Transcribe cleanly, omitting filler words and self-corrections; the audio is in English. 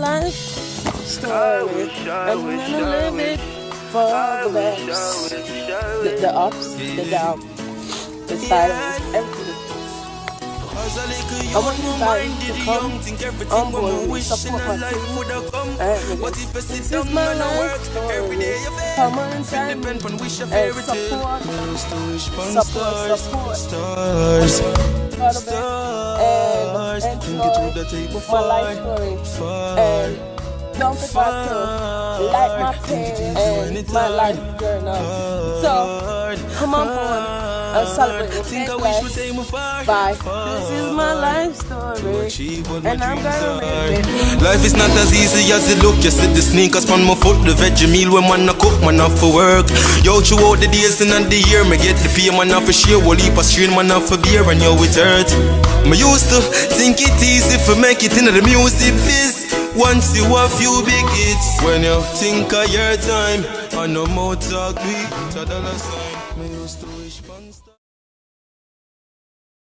life story, and I'm gonna live it for the best. The ups, the downs, the sideways, everything. I want you guys to come on board and support my team and everything. This is my life story. Come on inside and support. And enjoy my life story. And don't forget to like my page and my life journal. So come on board and celebrate with me. Bye. This is my life story, and I'm gonna live it. Life is not as easy as it look. You see the sneakers on my foot, the veggie meal when man a cook, man off for work. Yo, throughout the days and the year, me get the pay, man off for share. Wall heap a strain, man off for beer, and yo it hurt. Me used to think it easy for make it into the music biz. Once you have few big hits, when you think of your time, I no more talk, we $1 sign. Me used to wish